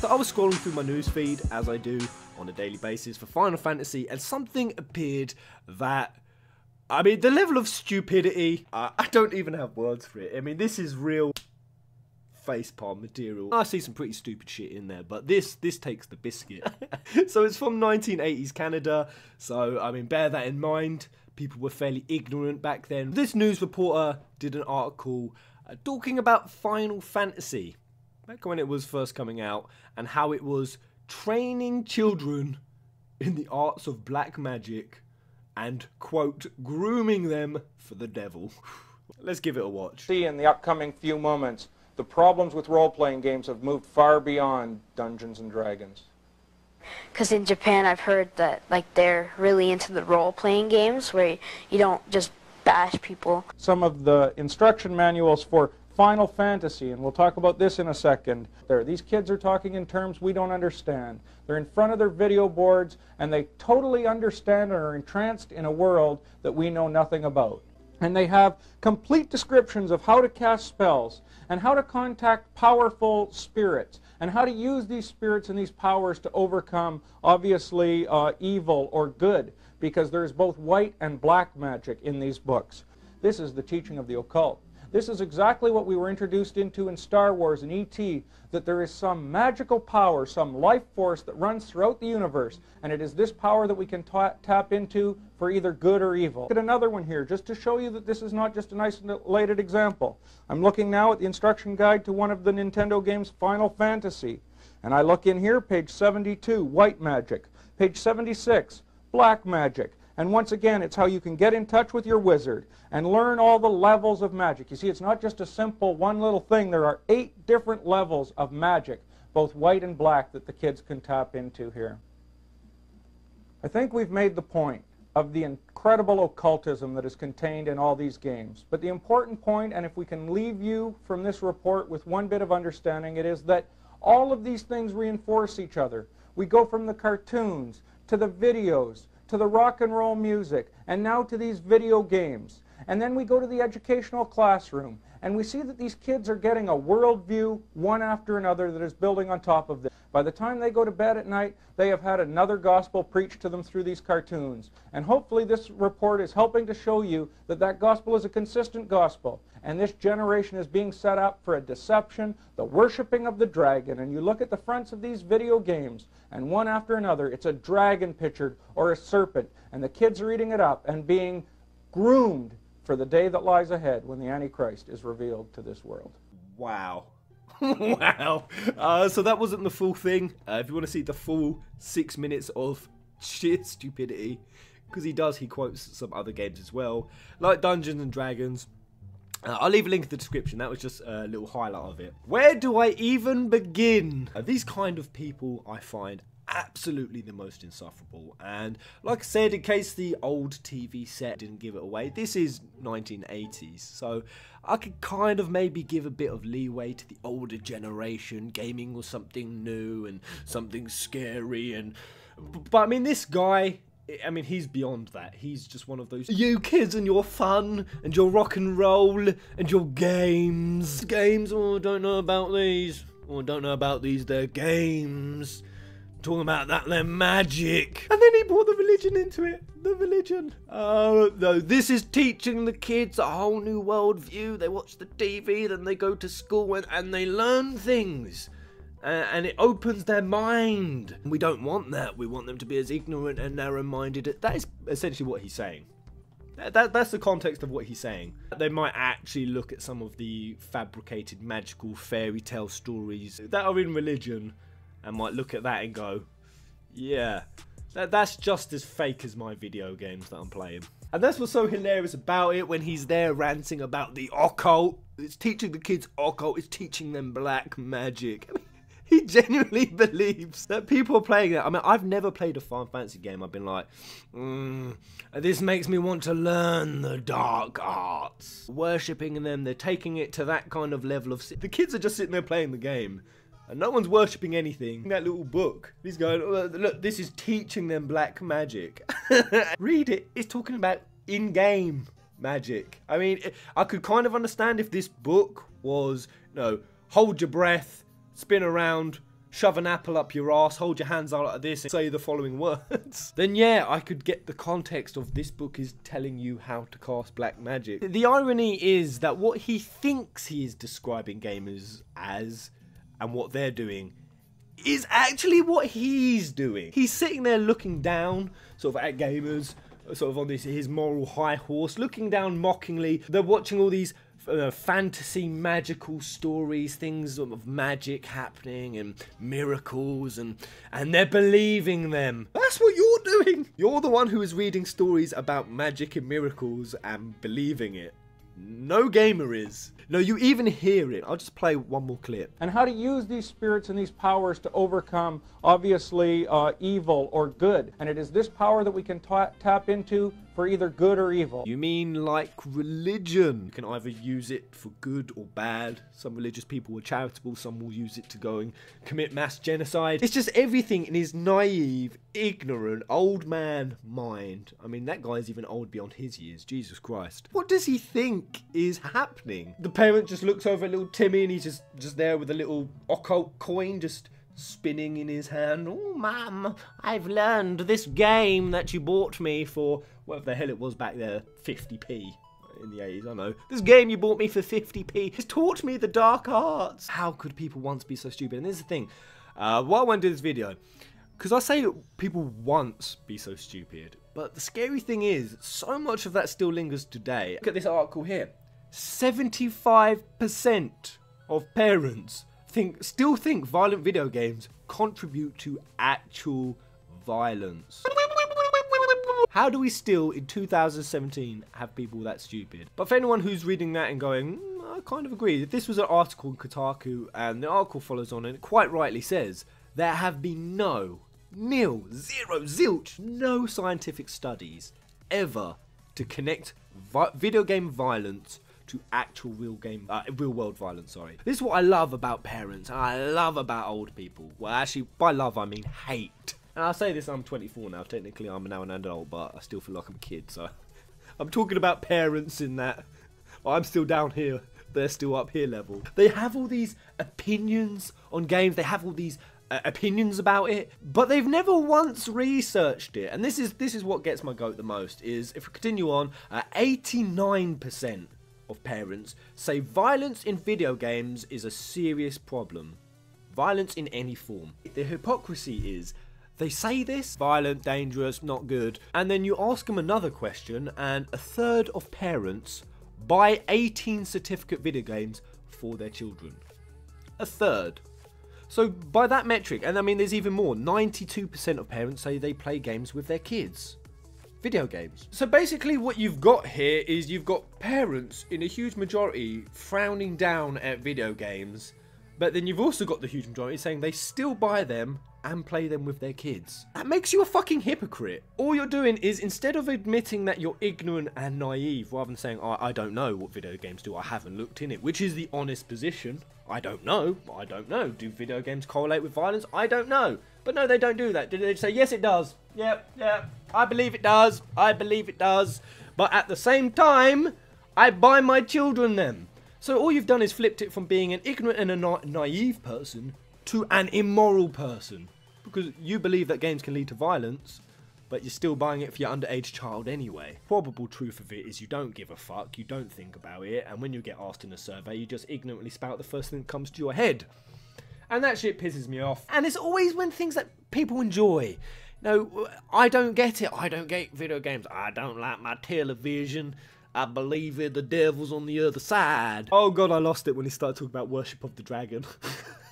So I was scrolling through my newsfeed, as I do on a daily basis, for Final Fantasy, and something appeared that, I mean, the level of stupidity, I don't even have words for it. I mean, this is real facepalm material. I see some pretty stupid shit in there, but this takes the biscuit. So it's from 1980s Canada, so I mean, bear that in mind. People were fairly ignorant back then. This news reporter did an article talking about Final Fantasy, back when it was first coming out, and how it was training children in the arts of black magic and, quote, grooming them for the devil. Let's give it a watch. See in the upcoming few moments, the problems with role-playing games have moved far beyond Dungeons and Dragons. Because in Japan I've heard that they're really into the role-playing games where you don't just bash people. Some of the instruction manuals for Final Fantasy, and we'll talk about this in a second. These kids are talking in terms we don't understand. They're in front of their video boards and they totally understand and are entranced in a world that we know nothing about. And they have complete descriptions of how to cast spells and how to contact powerful spirits and how to use these spirits and these powers to overcome, obviously, evil or good, because there's both white and black magic in these books. This is the teaching of the occult. This is exactly what we were introduced into in Star Wars and E.T., that there is some magical power, some life force that runs throughout the universe, and it is this power that we can tap into for either good or evil. Look at another one here, just to show you that this is not just an isolated example. I'm looking now at the instruction guide to one of the Nintendo games, Final Fantasy, and I look in here, page 72, white magic, page 76, black magic. And once again, it's how you can get in touch with your wizard and learn all the levels of magic. You see, it's not just a simple one little thing. There are 8 different levels of magic, both white and black, that the kids can tap into here. I think we've made the point of the incredible occultism that is contained in all these games. But the important point, and if we can leave you from this report with one bit of understanding, it is that all of these things reinforce each other. We go from the cartoons to the videos, to the rock and roll music, and now to these video games. And then we go to the educational classroom, and we see that these kids are getting a worldview, one after another, that is building on top of this. By the time they go to bed at night, they have had another gospel preached to them through these cartoons. And hopefully this report is helping to show you that that gospel is a consistent gospel. And this generation is being set up for a deception, the worshiping of the dragon. And you look at the fronts of these video games, and one after another, it's a dragon pictured or a serpent. And the kids are eating it up and being groomed for the day that lies ahead when the Antichrist is revealed to this world. Wow. Wow. So that wasn't the full thing. If you want to see the full 6 minutes of sheer stupidity, because he quotes some other games as well, like Dungeons and Dragons. I'll leave a link in the description. That was just a little highlight of it. Where do I even begin? These kind of people I find absolutely the most insufferable. And like I said, in case the old TV set didn't give it away, this is 1980s, so I could kind of maybe give a bit of leeway to the older generation. Gaming was something new and something scary, but I mean, this guy, I mean, he's beyond that. He's just one of those, you kids and your fun and your rock and roll and your games. Oh, I don't know about these. Oh, I don't know about these, they're games. Talking about that, they're magic. And then he brought the religion into it. The religion. Oh, no, this is teaching the kids a whole new world view. They watch the TV, then they go to school and they learn things. And it opens their mind. We don't want that. We want them to be as ignorant and narrow-minded. That is essentially what he's saying. That's the context of what he's saying. They might actually look at some of the fabricated magical fairy tale stories that are in religion and might look at that and go, yeah, that's just as fake as my video games that I'm playing. And that's what's so hilarious about it, when he's there ranting about the occult. It's teaching the kids occult, it's teaching them black magic. I mean, he genuinely believes that people are playing that. I mean, I've never played a Final Fantasy game. I've been like, this makes me want to learn the dark arts. Worshipping them, they're taking it to that kind of level of... The kids are just sitting there playing the game. And no one's worshipping anything. That little book, he's going, oh, look, this is teaching them black magic. Read it. It's talking about in-game magic. I mean, I could kind of understand if this book was, you know, hold your breath, spin around, shove an apple up your ass, hold your hands out like this and say the following words, then yeah, I could get the context of this book is telling you how to cast black magic. The irony is that what he thinks he is describing gamers as and what they're doing is actually what he's doing. He's sitting there looking down sort of at gamers, sort of on his moral high horse, looking down mockingly. They're watching all these fantasy magical stories, things of magic happening and miracles, and they're believing them. That's what you're doing. You're the one who is reading stories about magic and miracles and believing it. No gamer is. No, you even hear it. I'll just play one more clip. And how to use these spirits and these powers to overcome, obviously, evil or good. And it is this power that we can tap into for either good or evil. You mean like religion? You can either use it for good or bad. Some religious people are charitable, some will use it to go and commit mass genocide. It's just everything in his naive, ignorant, old man mind. I mean, that guy's even old beyond his years, Jesus Christ. What does he think is happening? The parent just looks over at little Timmy and he's just there with a little occult coin just spinning in his hand. Oh, Mum, I've learned this game that you bought me for, whatever the hell it was back there, 50p in the 80s, I don't know. This game you bought me for 50p has taught me the dark arts. How could people once be so stupid? And this is the thing, why I want to do this video, because I say that people once be so stupid, but the scary thing is, so much of that still lingers today. Look at this article here. 75% of parents still think violent video games contribute to actual violence. How do we still, in 2017, have people that stupid? But for anyone who's reading that and going, I kind of agree. This was an article in Kotaku, and the article follows on, and it quite rightly says, there have been no scientific studies ever to connect video game violence to actual real world violence, sorry. This is what I love about parents, and I love about old people. Well, actually, by love, I mean hate. And I'll say this, I'm 24 now, technically I'm now an adult, but I still feel like I'm a kid, so. I'm talking about parents in that I'm still down here, they're still up here level. They have all these opinions on games, they have all these opinions about it, but they've never once researched it. And this is what gets my goat the most, is if we continue on, 89% of parents say violence in video games is a serious problem. Violence in any form. The hypocrisy is, they say this, violent, dangerous, not good, and then you ask them another question and a third of parents buy 18 certificate video games for their children. A third. So by that metric, and I mean there's even more, 92% of parents say they play games with their kids. Video games. So basically what you've got here is you've got parents in a huge majority frowning down at video games, but then you've also got the huge majority saying they still buy them and play them with their kids. That makes you a fucking hypocrite. All you're doing is, instead of admitting that you're ignorant and naive, rather than saying, oh, I don't know what video games do, I haven't looked in it, which is the honest position. I don't know. Do video games correlate with violence? I don't know. But no, they don't do that. They say, yes, it does. Yep, I believe it does. I believe it does. But at the same time, I buy my children them. So all you've done is flipped it from being an ignorant and a naive person to an immoral person. Because you believe that games can lead to violence, but you're still buying it for your underage child anyway. Probable truth of it is you don't give a fuck, you don't think about it, and when you get asked in a survey, you just ignorantly spout the first thing that comes to your head. And that shit pisses me off. And it's always when things that people enjoy. No, I don't get it. I don't get video games. I don't like my television. I believe in the devil's on the other side. Oh god, I lost it when he started talking about Worship of the Dragon.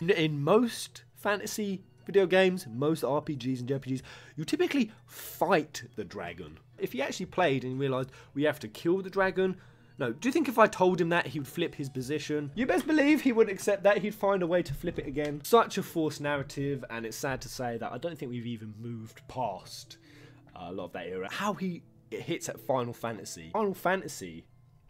In most fantasy video games, most RPGs and JRPGs, you typically fight the dragon. If you actually played and you realised we have to kill the dragon, no, do you think if I told him that he would flip his position? You best believe he wouldn't accept that, he'd find a way to flip it again. Such a forced narrative, and it's sad to say that I don't think we've even moved past a lot of that era. How it hits at Final Fantasy. Final Fantasy,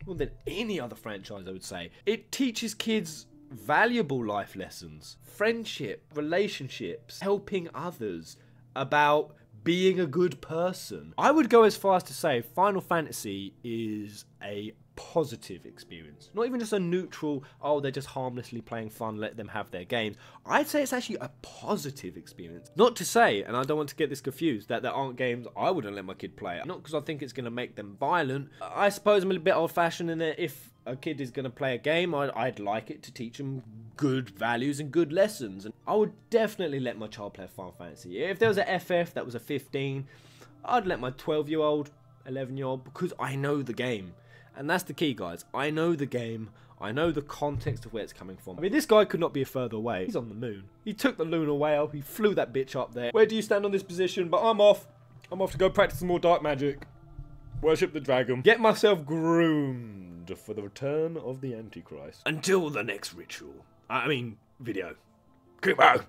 more than any other franchise I would say, it teaches kids valuable life lessons, friendship, relationships, helping others, about being a good person. I would go as far as to say Final Fantasy is a positive experience. Not even just a neutral, oh, they're just harmlessly playing fun, let them have their games. I'd say it's actually a positive experience. Not to say, and I don't want to get this confused, that there aren't games I wouldn't let my kid play. Not because I think it's going to make them violent. I suppose I'm a bit old-fashioned in that if a kid is going to play a game, I'd like it to teach them good values and good lessons. And I would definitely let my child play Final Fantasy. If there was a FF that was a 15, I'd let my 12-year-old, 11-year-old, because I know the game. And that's the key, guys. I know the game. I know the context of where it's coming from. I mean, this guy could not be further away. He's on the moon. He took the lunar whale. He flew that bitch up there. Where do you stand on this position? But I'm off. I'm off to go practice some more dark magic. Worship the dragon. Get myself groomed for the return of the Antichrist. Until the next ritual. I mean, video. Goodbye.